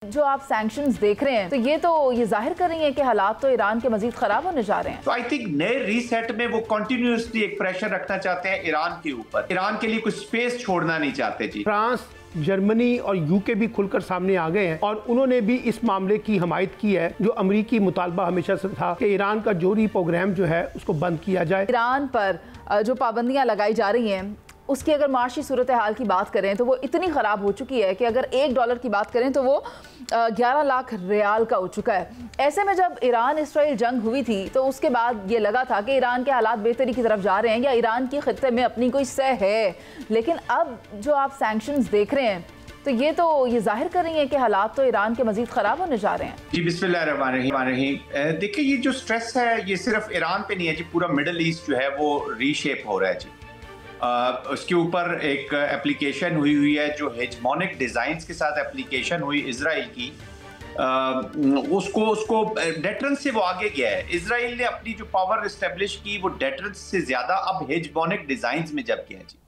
जो आप सैंक्शंस देख रहे हैं तो ये जाहिर कर रही हैं कि हालात तो ईरान के मजीद खराब होने जा रहे हैं। तो आई थिंक नए रीसेट में वो कंटिन्यूसली एक प्रेशर रखना चाहते हैं ईरान के ऊपर, ईरान के लिए कुछ स्पेस छोड़ना नहीं चाहते जी। फ्रांस, जर्मनी और यूके भी खुलकर सामने आ गए हैं और उन्होंने भी इस मामले की हमायत की है, जो अमरीकी मुतालबा हमेशा से था कि ईरान का जोहरी प्रोग्राम जो है उसको बंद किया जाए। ईरान पर जो पाबंदियां लगाई जा रही हैं उसकी अगर माशी सूरत हाल की बात करें तो वो इतनी ख़राब हो चुकी है कि अगर $1 की बात करें तो वो 11 लाख रियाल का हो चुका है। ऐसे में जब ईरान इसराइल जंग हुई थी तो उसके बाद ये लगा था कि ईरान के हालात बेहतरी की तरफ जा रहे हैं या ईरान की खित्ते में अपनी कोई सह है, लेकिन अब जो आप सैंक्शंस देख रहे हैं तो ये जाहिर कर रही हैं कि हालात तो ईरान के मजीद ख़राब होने जा रहे हैं। जी बिस्मिल्लाहिर्रहमानिर्रहीम। देखिए ये जो स्ट्रेस है ये सिर्फ ईरान पे नहीं है जी, पूरा मिडल ईस्ट जो है वो रीशेप हो रहा है जी। उसके ऊपर एक एप्लीकेशन हुई है जो हेजमोनिक डिज़ाइंस के साथ एप्लीकेशन हुई इजराइल की, उसको डेटरेंस से वो आगे गया है। इजराइल ने अपनी जो पावर इस्टेब्लिश की वो डेटरेंस से ज़्यादा अब हेजमोनिक डिज़ाइंस में जब किया जी।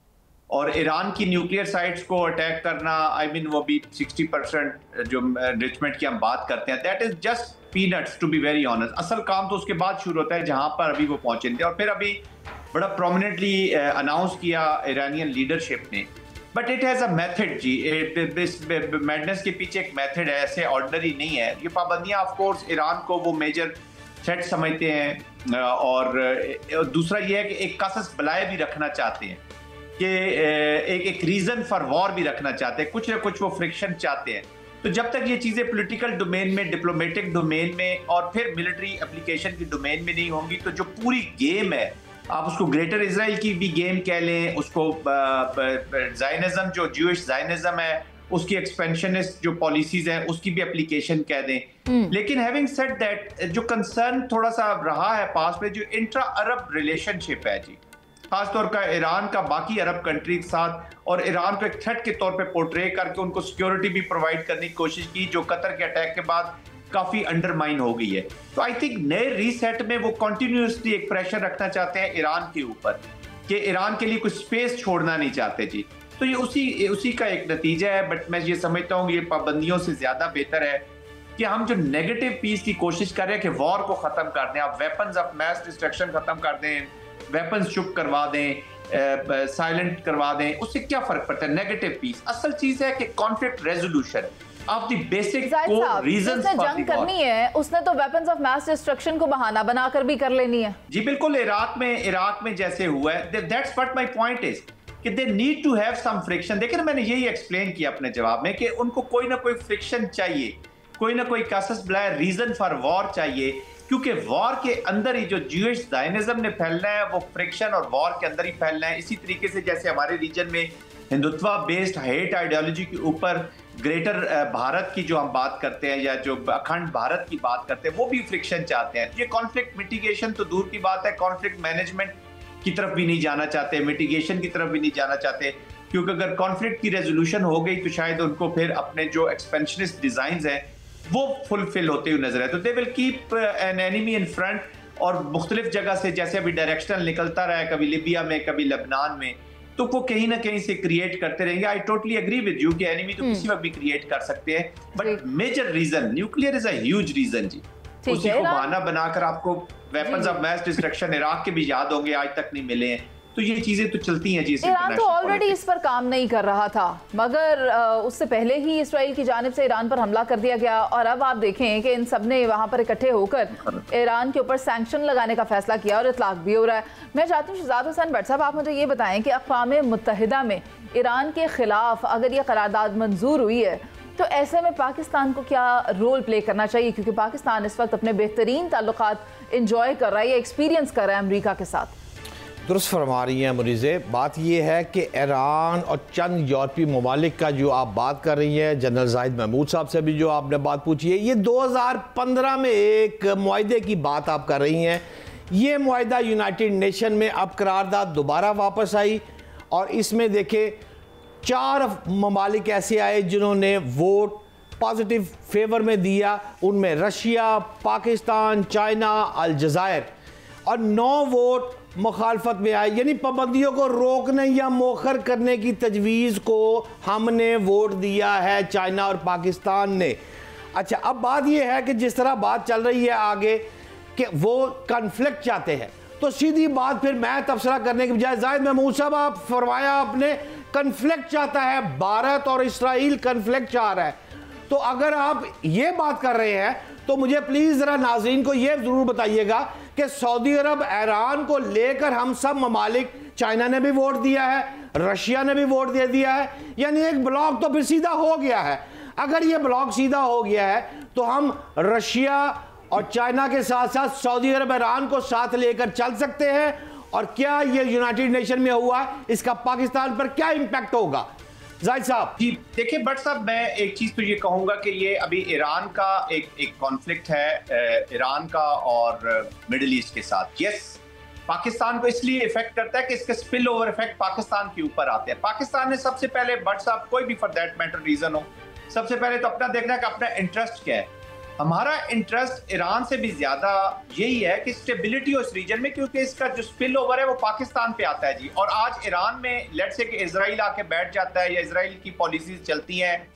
और ईरान की न्यूक्लियर साइट्स को अटैक करना, आई मीन वो भी 60% जो एनरिचमेंट की हम बात करते हैं, that is just peanuts to be very honest. असल काम तो उसके बाद शुरू होता है जहां पर अभी वो पहुंचे थे, और फिर अभी बड़ा प्रोमिनेंटली अनाउंस किया ईरानियन लीडरशिप ने। But it has a method जी, इस मैडनेस के पीछे एक मेथड है, ऐसे ऑर्डिनरी नहीं है ये पाबंदियां। ऑफ कोर्स ईरान को वो मेजर थ्रेट समझते हैं, और दूसरा ये है कि एक कासस बलाए भी रखना चाहते हैं कि एक रीजन फॉर वॉर भी रखना चाहते हैं, कुछ ना कुछ वो फ्रिक्शन चाहते हैं। तो जब तक ये चीजें पॉलिटिकल डोमेन में, डिप्लोमेटिक डोमेन में और फिर मिलिट्री एप्लीकेशन की डोमेन में नहीं होंगी, तो जो पूरी गेम है, आप उसको ग्रेटर इजराइल की भी गेम कह लें, उसको जायनिज्म जो ज्यूइश जायनिज्म है उसकी एक्सपेंशनिस्ट जो पॉलिसीज हैं उसकी भी एप्लीकेशन कह दें। लेकिन हैविंग सेड दैट, जो कंसर्न थोड़ा सा रहा है पास में, जो इंट्रा अरब रिलेशनशिप है जी, खासतौर का ईरान का बाकी अरब कंट्री के साथ, और ईरान को एक थ्रेट के तौर पे पोर्ट्रे करके उनको सिक्योरिटी भी प्रोवाइड करने की कोशिश की, जो कतर के अटैक के बाद काफी अंडरमाइन हो गई है। तो आई थिंक नए रीसेट में वो कंटिन्यूसली एक प्रेशर रखना चाहते हैं ईरान के ऊपर कि ईरान के लिए कुछ स्पेस छोड़ना नहीं चाहते जी। तो ये उसी का एक नतीजा है। बट मैं ये समझता हूँ ये पाबंदियों से ज्यादा बेहतर है कि हम जो नेगेटिव पीस की कोशिश कर रहे हैं कि वॉर को खत्म कर दें, आप वेपन्स ऑफ मैस डिस्ट्रक्शन खत्म कर दें, वेपन्स चुप करवा दें, साइलेंट करवा दें, उससे क्या फर्क पड़ता है? Negative peace. असल चीज है कि conflict resolution of the basic reasons for जंग करनी है, उसने तो वेपन्स ऑफ मास डिस्ट्रक्शन को बहाना बनाकर भी कर लेनी है जी। बिल्कुल, इराक में जैसे हुआ है, that's what my point is कि they need to have some friction. देखिए ना, मैंने यही एक्सप्लेन किया अपने जवाब में कि उनको कोई ना कोई फ्रिक्शन चाहिए, कोई ना कोई कासस बलाए रीजन फॉर वॉर चाहिए, क्योंकि वॉर के अंदर ही जो ज्यूइश ज़ायनिज़्म ने फैलना है वो फ्रिक्शन और वॉर के अंदर ही फैलना है। इसी तरीके से जैसे हमारे रीजन में हिंदुत्व बेस्ड हेट आइडियोलॉजी के ऊपर ग्रेटर भारत की जो हम बात करते हैं या जो अखंड भारत की बात करते हैं, वो भी फ्रिक्शन चाहते हैं। ये कॉन्फ्लिक्ट मिटिगेशन तो दूर की बात है, कॉन्फ्लिक्ट मैनेजमेंट की तरफ भी नहीं जाना चाहते, मिटिगेशन की तरफ भी नहीं जाना चाहते, क्योंकि अगर कॉन्फ्लिक्ट की रेजोल्यूशन हो गई तो शायद उनको फिर अपने जो एक्सपेंशनिस्ट डिजाइंस हैं वो फुलफिल होते हुए नजर है। तो they will keep an enemy in front, और मुख्तलिफ जगह से जैसे अभी डायरेक्शनल निकलता रहा है, कभी लिबिया में, कभी लेबनान में, तो वो कहीं ना कहीं से क्रिएट करते रहेंगे। I totally agree with you कि एनिमी तो किसी वक्त भी क्रिएट कर सकते हैं, but major reason nuclear is a huge reason जी। उसी को बहाना बनाकर आपको weapons of mass destruction Iraq के भी याद होंगे, आज तक नहीं मिले हैं। तो ये चीजें तो चलती हैं जी। ईरान तो ऑलरेडी इस पर काम नहीं कर रहा था, मगर उससे पहले ही इसराइल की जानिब से ईरान पर हमला कर दिया गया, और अब आप देखें कि इन सब ने वहाँ पर इकट्ठे होकर ईरान के ऊपर सैंक्शन लगाने का फैसला किया और इतलाक भी हो रहा है। मैं चाहती हूँ शहजाद हुसैन भट्ट साहब, आप मुझे ये बताएं कि अक़वाम मुत्तहिदा में ईरान के खिलाफ अगर ये करारदाद मंजूर हुई है तो ऐसे में पाकिस्तान को क्या रोल प्ले करना चाहिए, क्योंकि पाकिस्तान इस वक्त अपने बेहतरीन ताल्लुकात इंजॉय कर रहा है या एक्सपीरियंस कर रहा है अमेरिका के साथ। दुरुस्त फरमा रही हैं मुरीज़े। बात यह है कि ईरान और चंद यूरोपीय ममालिक का जो आप बात कर रही हैं, जनरल जाहिद महमूद साहब से भी जो आपने बात पूछी है, ये 2015 में एक मुआहदे की बात आप कर रही हैं। ये मुआहदा यूनाइटेड नेशन में अब करारदाद दोबारा वापस आई, और इसमें देखें 4 ममालिक ऐसे आए जिन्होंने वोट पॉजिटिव फेवर में दिया, उनमें रशिया, पाकिस्तान, चाइना, अलजायर, और 9 वोट मुखालफत में आए। यानी पाबंदियों को रोकने या मौखर करने की तजवीज़ को हमने वोट दिया है चाइना और पाकिस्तान ने। अच्छा, अब बात यह है कि जिस तरह बात चल रही है आगे कि वो कन्फ्लिक्ट चाहते हैं, तो सीधी बात फिर मैं तबसरा करने के बजाय जाहिद महमूद साहब आप फरमाया आपने कन्फ्लिक्ट चाहता है, भारत और इस्राइल कन्फ्लिक्ट चाह रहा है। तो अगर आप ये बात कर रहे हैं तो मुझे प्लीज जरा नाज़रीन को ये जरूर बताइएगा कि सऊदी अरब ईरान को लेकर हम सब ममालिक, चाइना ने भी वोट दिया है, रशिया ने भी वोट दे दिया है, यानी एक ब्लॉक तो फिर सीधा हो गया है। अगर ये ब्लॉक सीधा हो गया है तो हम रशिया और चाइना के साथ साथ सऊदी अरब ईरान को साथ लेकर चल सकते हैं, और क्या ये यूनाइटेड नेशन में हुआ इसका पाकिस्तान पर क्या इंपैक्ट होगा? जाहिद साहब जी देखिए बट साहब, मैं एक चीज तो ये कहूंगा कि ये अभी ईरान का एक कॉन्फ्लिक्ट है ईरान का और मिडिल ईस्ट के साथ। यस, पाकिस्तान को इसलिए इफेक्ट करता है कि इसके स्पिल ओवर इफेक्ट पाकिस्तान के ऊपर आते हैं। पाकिस्तान ने सबसे पहले बट साहब, कोई भी फॉर दैट मैटर रीजन हो, सबसे पहले तो अपना देखना है कि अपना इंटरेस्ट क्या है। हमारा इंटरेस्ट ईरान से भी ज्यादा यही है कि स्टेबिलिटी हो इस रीजन में, क्योंकि इसका जो स्पिल ओवर है वो पाकिस्तान पे आता है जी। और आज ईरान में लेट्स से कि इजराइल आके बैठ जाता है, या इजराइल की पॉलिसीज चलती हैं,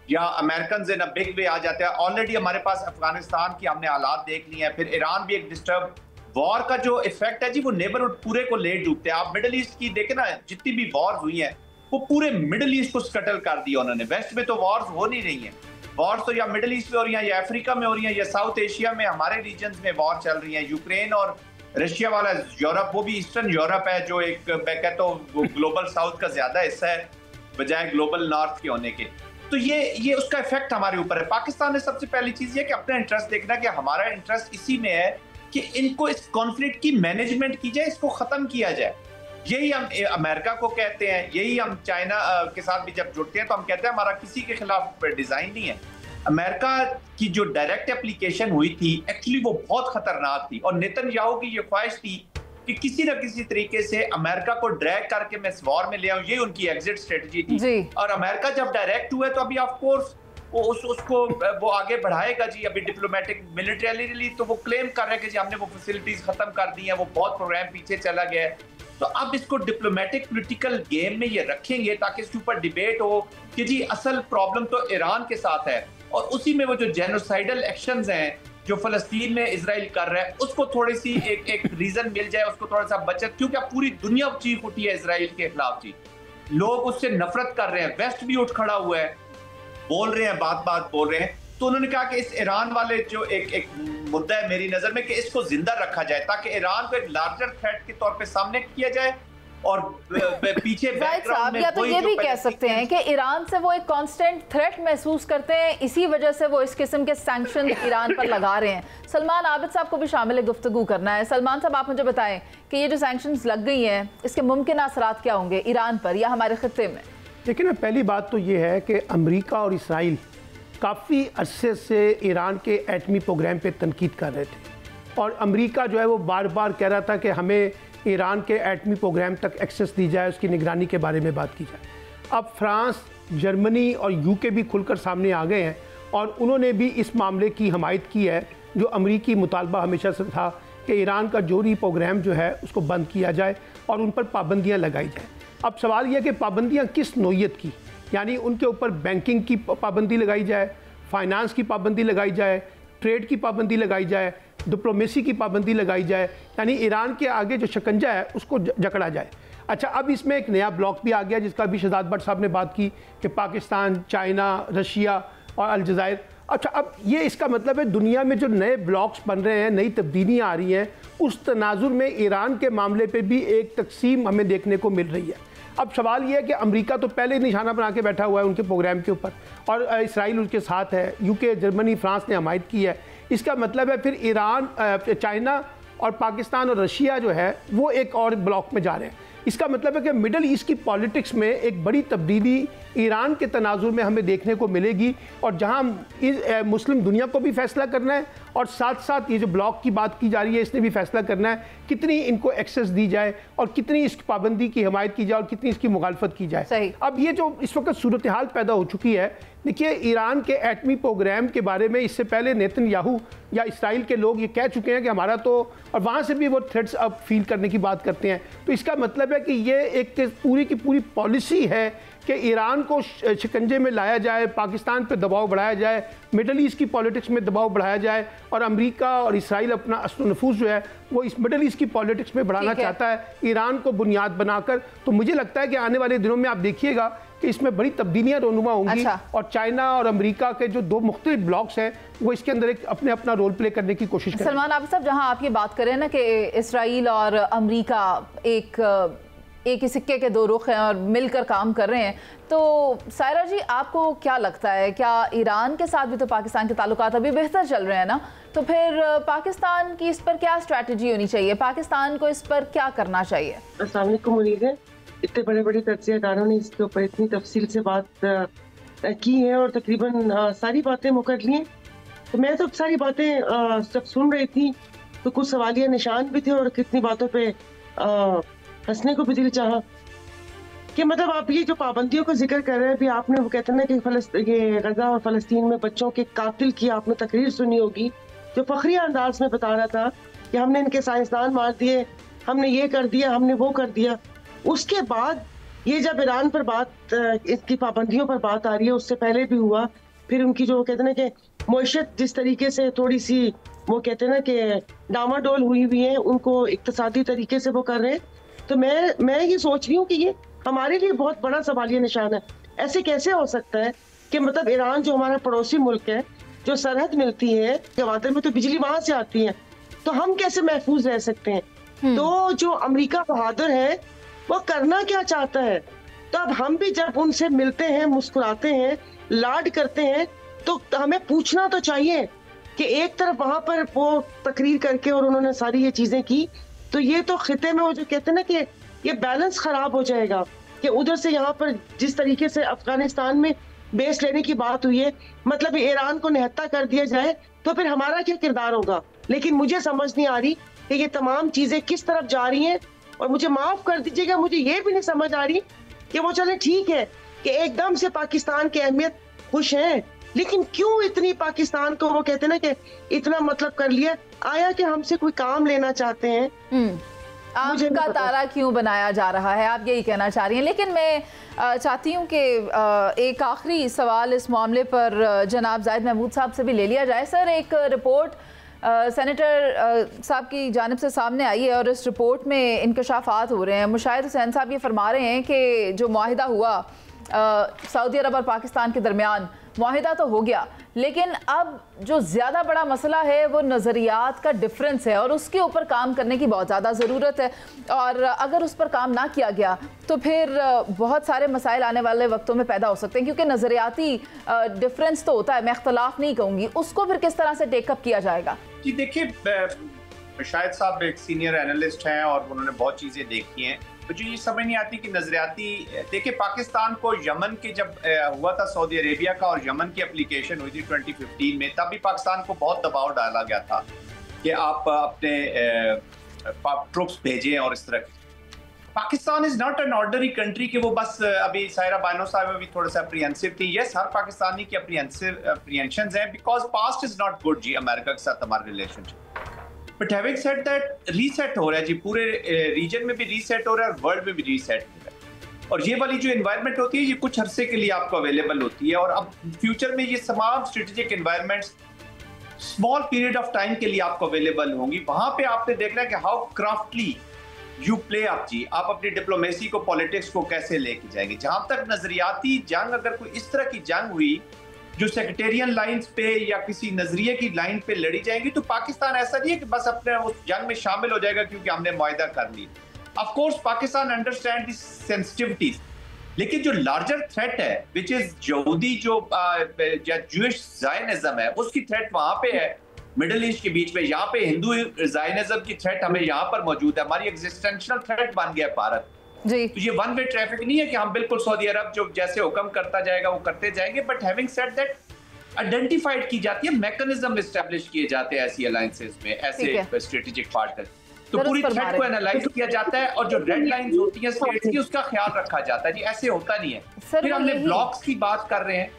या American in a big way आ जाते हैं। ऑलरेडी हमारे पास अफगानिस्तान की हमने हालात देख लिए हैं, फिर ईरान भी एक डिस्टर्ब वॉर का जो इफेक्ट है जी वो नेबरहुड पूरे को ले डूबते हैं। आप मिडिल ईस्ट की देखें ना, जितनी भी वॉर्स हुई हैं वो पूरे मिडिल ईस्ट को स्कटल कर दिया उन्होंने। वेस्ट में तो वॉर्स हो नहीं रही हैं, वॉर्स तो या मिडिल ईस्ट में हो रही हैं, या अफ्रीका में हो रही हैं, या साउथ एशिया में हमारे रीजन में वॉर चल रही है। यूक्रेन और रशिया वाला यूरोप, वो भी ईस्टर्न यूरोप है जो एक मैं कहता हूँ ग्लोबल साउथ का ज्यादा हिस्सा है बजाय ग्लोबल नॉर्थ के होने के। तो ये उसका इफेक्ट हमारे ऊपर है। पाकिस्तान ने सबसे पहली चीज ये कि अपना इंटरेस्ट देखना कि हमारा इंटरेस्ट इसी में है कि इनको इस कॉन्फ्लिक्ट की मैनेजमेंट की जाए, इसको खत्म किया जाए। यही हम अमेरिका को कहते हैं, यही हम चाइना के साथ भी जब जुड़ते हैं तो हम कहते हैं हमारा किसी के खिलाफ डिजाइन नहीं है। अमेरिका की जो डायरेक्ट एप्लीकेशन हुई थी एक्चुअली वो बहुत खतरनाक थी, और नेतन्याहू की ये ख्वाहिश थी कि किसी न किसी तरीके से अमेरिका को ड्रैग करके मैं इस वॉर में ले आऊं, ये उनकी एग्जिट स्ट्रेटजी थी। और अमेरिका जब डायरेक्ट हुआ तो अभी ऑफ कोर्स उसको वो आगे बढ़ाएगा जी। अभी डिप्लोमेटिक मिलिटरीली तो वो क्लेम कर रहे हैं कि जी हमने वो फैसिलिटीज खत्म कर दी हैं, वो बहुत प्रोग्राम पीछे चला गया है। तो अब इसको डिप्लोमेटिक पॉलिटिकल गेम में ये रखेंगे ताकि इसके ऊपर डिबेट हो कि जी असल प्रॉब्लम तो ईरान के साथ है, और उसी में वो जो जेनोसाइडल एक्शंस हैं जो फलस्तीन में इजराइल कर रहा है उसको थोड़ी सी एक रीजन मिल जाए, उसको थोड़ा सा बचत, क्योंकि अब पूरी दुनिया चीख उठी है इजराइल के खिलाफ जी। लोग उससे नफरत कर रहे हैं, वेस्ट भी उठ खड़ा हुआ है, बोल रहे हैं, बात बोल रहे हैं। तो उन्होंने कहा कि इस ईरान वाले जो एक मुद्दा है मेरी नजर में कि इसको जिंदा रखा जाए ताकि ईरान को एक लार्जर थ्रेट के तौर पे सामने किया जाए, और पीछे बैकग्राउंड में या तो ये भी कह सकते हैं कि ईरान से वो एक कांस्टेंट थ्रेट महसूस करते हैं, इसी वजह से वो इस किस्म के सैंक्शन ईरान पर लगा रहे हैं। सलमान आबिद साहब को भी शामिल गुफ्तगू करना है। सलमान साहब, आप मुझे बताएं कि ये जो सैंक्शंस लग गई हैं इसके मुमकिन असरात क्या होंगे ईरान पर या हमारे खित्ते में? देखिए ना, पहली बात तो ये है कि अमेरिका और इसराइल काफ़ी अरसे से ईरान के एटमी प्रोग्राम पे तनकीद कर रहे थे, और अमेरिका जो है वो बार बार कह रहा था कि हमें ईरान के एटमी प्रोग्राम तक एक्सेस दी जाए, उसकी निगरानी के बारे में बात की जाए। अब फ्रांस, जर्मनी और यूके भी खुलकर सामने आ गए हैं, और उन्होंने भी इस मामले की हमायत की है जो अमेरिकी मुतालबा हमेशा से था कि ईरान का जोहरी प्रोग्राम जो है उसको बंद किया जाए और उन पर पाबंदियाँ लगाई जाए। अब सवाल यह कि पाबंदियाँ किस नौइयत की, यानी उनके ऊपर बैंकिंग की पाबंदी लगाई जाए, फाइनेंस की पाबंदी लगाई जाए, ट्रेड की पाबंदी लगाई जाए, डिप्लोमेसी की पाबंदी लगाई जाए, यानी ईरान के आगे जो शिकंजा है उसको जकड़ा जाए। अच्छा, अब इसमें एक नया ब्लॉक भी आ गया जिसका भी शहजाद भट्ट साहब ने बात की कि पाकिस्तान, चाइना, रशिया और अलजायर। अच्छा, अब ये इसका मतलब है दुनिया में जो नए ब्लॉक्स बन रहे हैं, नई तब्दीलियाँ आ रही हैं, उस तनाजुर में ईरान के मामले पर भी एक तकसीम हमें देखने को मिल रही है। अब सवाल यह है कि अमेरिका तो पहले निशाना बना के बैठा हुआ है उनके प्रोग्राम के ऊपर, और इसराइल उसके साथ है, यूके, जर्मनी, फ्रांस ने हमायत की है। इसका मतलब है फिर ईरान, चाइना और पाकिस्तान और रशिया जो है वो एक और ब्लॉक में जा रहे हैं। इसका मतलब है कि मिडल ईस्ट की पॉलिटिक्स में एक बड़ी तब्दीली ईरान के तनाजुर में हमें देखने को मिलेगी, और जहां मुस्लिम दुनिया को भी फैसला करना है और साथ साथ ये जो ब्लॉक की बात की जा रही है इसने भी फैसला करना है कितनी इनको एक्सेस दी जाए और कितनी इसकी पाबंदी की हिमायत की जाए और कितनी इसकी मुखालफत की जाए। अब ये जो इस वक्त सूरत हाल पैदा हो चुकी है, देखिए ईरान के एटमी प्रोग्राम के बारे में इससे पहले नेतन्याहू या इसराइल के लोग ये कह चुके हैं कि हमारा तो, और वहाँ से भी वो थ्रेट्स अब फील करने की बात करते हैं। तो इसका मतलब है कि ये एक पूरी की पूरी पॉलिसी है कि ईरान को शिकंजे में लाया जाए, पाकिस्तान पे दबाव बढ़ाया जाए, मिडल ईस्ट की पॉलिटिक्स में दबाव बढ़ाया जाए, और अमेरिका और इसराइल अपना असर नफूज जो है वो इस मिडल ईस्ट की पॉलिटिक्स में बढ़ाना चाहता है, ईरान को बुनियाद बनाकर। तो मुझे लगता है कि आने वाले दिनों में आप देखिएगा कि इसमें बड़ी तब्दीलियां रोनुमा होंगी। और चाइना और अमेरिका के जो दो मुख्तलिफ ब्लॉक्स हैं वो इसके अंदर एक अपना रोल प्ले करने की कोशिश करें। सलमान आबिद साहब, जहां आप ये बात करें ना कि इसराइल और अमेरिका एक ही सिक्के के दो रुख हैं और मिलकर काम कर रहे हैं, तो सायरा जी आपको क्या लगता है, क्या ईरान के साथ भी तो पाकिस्तान के ताल्लुकात अभी बेहतर चल रहे हैं ना, तो फिर पाकिस्तान की इस पर क्या स्ट्रैटेजी होनी चाहिए, पाकिस्तान को इस पर क्या करना चाहिए? अस्सलाम वालेकुम। उम्मीद है इतने बड़े बड़े तज्जियाकारों ने इसके ऊपर इतनी तफसील से बात की है और तकरीबन सारी बातें मुकर ली हैं। तो मैं तो सारी बातें जब सुन रही थी तो कुछ सवालिया निशान भी थे और कितनी बातों पे हंसने को भी दिल चाहा कि मतलब आप ये जो पाबंदियों का जिक्र कर रहे हैं, भी आपने वो कहते हैं ना कि ये गजा और फलस्तीन में बच्चों के कातिल की आपने तकरीर सुनी होगी जो फखरिया अंदाज में बता रहा था कि हमने इनके साइंसदान मार दिए, हमने ये कर दिया, हमने वो कर दिया। उसके बाद ये जब ईरान पर बात, इसकी पाबंदियों पर बात आ रही है, उससे पहले भी हुआ, फिर उनकी जो कहते हैं ना कि मईशत जिस तरीके से थोड़ी सी वो कहते हैं ना कि डामाडोल हुई हुई है, उनको इक्तिसादी तरीके से वो कर रहे हैं। तो मैं ये सोच रही हूँ कि ये हमारे लिए बहुत बड़ा सवालिया निशान है। ऐसे कैसे हो सकता है कि मतलब ईरान जो हमारा पड़ोसी मुल्क है, जो सरहद मिलती है गवादर में, तो बिजली वहां से आती है, तो हम कैसे महफूज रह सकते हैं? तो जो अमेरिका बहादुर है वो करना क्या चाहता है? तो अब हम भी जब उनसे मिलते हैं, मुस्कुराते हैं, लाड करते हैं, तो हमें पूछना तो चाहिए कि एक तरफ वहां पर वो तकरीर करके और उन्होंने सारी ये चीजें की, तो ये तो खिते में वो जो कहते हैं ना कि ये बैलेंस खराब हो जाएगा कि उधर से यहाँ पर जिस तरीके से अफगानिस्तान में बेस लेने की बात हुई है, मतलब ईरान को निहत्ता कर दिया जाए, तो फिर हमारा क्या किरदार होगा? लेकिन मुझे समझ नहीं आ रही कि ये तमाम चीजें किस तरफ जा रही हैं। और मुझे माफ कर दीजिएगा, मुझे ये भी नहीं समझ आ रही कि वो चले ठीक है कि एकदम से पाकिस्तान की अहमियत खुश है, लेकिन क्यों इतनी पाकिस्तान को वो कहते हैं ना कि इतना मतलब कर लिया, आया कि हमसे कोई काम लेना चाहते हैं? आम का तारा क्यों बनाया जा रहा है, आप यही कहना चाह रही हैं। लेकिन मैं चाहती हूँ कि एक आखिरी सवाल इस मामले पर जनाब जाहिद महमूद साहब से भी ले लिया जाए। सर, एक रिपोर्ट सेनेटर साहब की जानिब से सामने आई है और इस रिपोर्ट में इंकशाफात हो रहे हैं। मुशाहिद हुसैन साहब ये फरमा रहे हैं कि जो मुआहिदा हुआ सऊदी अरब और पाकिस्तान के दरमियान, मुआहिदा तो हो गया, लेकिन अब जो ज़्यादा बड़ा मसला है वो नज़रियात का डिफरेंस है और उसके ऊपर काम करने की बहुत ज़्यादा ज़रूरत है। और अगर उस पर काम ना किया गया तो फिर बहुत सारे मसाइल आने वाले वक्तों में पैदा हो सकते हैं, क्योंकि नज़रियाती डिफरेंस तो होता है, मैं इख्तलाफ नहीं कहूँगी, उसको फिर किस तरह से टेकअप किया जाएगा? जी देखिए, शाहिद साहब एक सीनियर एनालिस्ट हैं और उन्होंने बहुत चीज़ें देखी हैं। मुझे ये समझ नहीं आती कि नजरियाती, देखिए पाकिस्तान को यमन के जब हुआ था सऊदी अरेबिया का और यमन की एप्लीकेशन हुई थी 2015 में, तब भी पाकिस्तान को बहुत दबाव डाला गया था कि आप अपने ट्रुप्स भेजें और इस तरह। Pakistan is not an ordinary country कि वो बस अभी सायरा बानो साहब अभी थोड़ा सा अप्रीहेंसिव थी। यस, हर पाकिस्तानी की अप्रीहेंशंस हैं because past is not good जी अमेरिका के साथ हमारा relationship. But having said that, reset हो रहा है जी, पूरे रीजन में भी रीसेट हो रहा है और वर्ल्ड में भी रीसेट हो रहा है। और ये वाली जो एनवायरनमेंट होती है ये कुछ अरसे के लिए आपको अवेलेबल होती है और अब फ्यूचर में ये तमाम strategic environments small period of time के लिए आपको अवेलेबल होंगी। वहां पे आपने देखना है कि how craftly you play up जी, आप अपनी डिप्लोमेसी को, पॉलिटिक्स को कैसे लेके जाएंगे। जहां तक नजरियाती जंग, अगर कोई इस तरह की जंग हुई जो सेक्रेटेरियन लाइंस पे या किसी नजरिए की लाइन पे लड़ी जाएंगी, तो पाकिस्तान ऐसा नहीं है कि बस अपने उस जंग में शामिल हो जाएगा क्योंकि हमने मुआहिदा कर ली। Of course Pakistan understand this sensitivities, लेकिन जो लार्जर थ्रेट है विच इज यहूदी जो जूइश ज़ायनिज़्म है, उसकी थ्रेट वहां पे है मिडिल ईस्ट के बीच में। यहाँ पे हिंदू ज़ायनिज़्म की थ्रेट हमें यहाँ पर मौजूद है, हमारी एग्जिस्टेंशियल थ्रेट बन गया भारत जी। तो ये वन वे ट्रैफिक नहीं है कि हम बिल्कुल सऊदी अरब जो जैसे हुक्म करता जाएगा वो करते जाएंगे। But having said that, identified की जाती है, मैकेनिज्म एस्टैब्लिश किए जाते हैं ऐसी अलायंसेस में, ऐसे स्ट्रेटेजिक पार्टनर। तो पूरी थ्रेट को एनालाइज किया जाता है और जो रेड लाइंस होती हैं स्टेट्स की, उसका ख्याल रखा जाता है जी। ऐसे होता नहीं है। फिर हमने ब्लॉक्स की बात कर रहे हैं,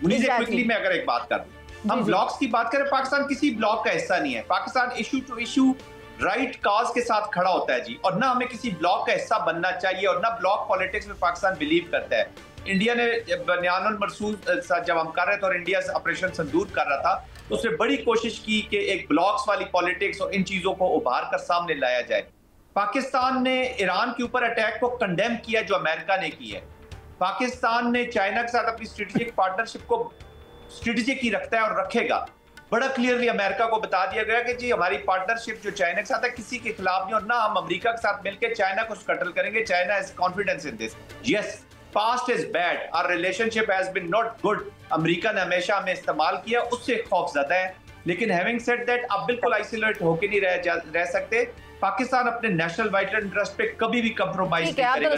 मुझे क्विकली मैं अगर एक बात कर दूं, हम ब्लॉक्स की बात करें, पाकिस्तान किसी ब्लॉक का हिस्सा नहीं है। Pakistan issue to issue right cause के साथ खड़ा होता है जी, और ना हमें किसी ब्लॉक का हिस्सा बनना चाहिए, और ना ब्लॉक पॉलिटिक्स में पाकिस्तान बिलीव करता है। इंडिया ने बयानुल मरसूद जब हम कर रहे थे और इंडिया से ऑपरेशन संदूर कर रहा था, तो उसने बड़ी कोशिश की कि एक ब्लॉक्स वाली पॉलिटिक्स और इन चीजों को उभार कर सामने लाया जाए। पाकिस्तान ने ईरान के ऊपर अटैक को कंडेम किया जो अमेरिका ने की है। पाकिस्तान ने चाइना के साथ अपनी स्ट्रेटेजिक पार्टनरशिप को स्ट्रेटेजिक ही रखता है और रखेगा। बड़ा क्लियरली अमेरिका को बता दिया गया कि जी हमारी पार्टनरशिप जो चाइना के साथ है किसी के खिलाफ नहीं, और ना हम अमेरिका के साथ मिलकर चाइना को स्कटल करेंगे। China has confidence in this. Yes, past is bad, our relationship has been not good. America ने हमेशा हमें इस्तेमाल किया, उससे खौफजदा है। लेकिन हैविंग सेड दैट, आप बिल्कुल आइसोलेट होके नहीं रह सकते। पाकिस्तान अपने नेशनल वाइटल इंटरेस्ट पे कभी भी कंप्रोमाइज नहीं करेगा।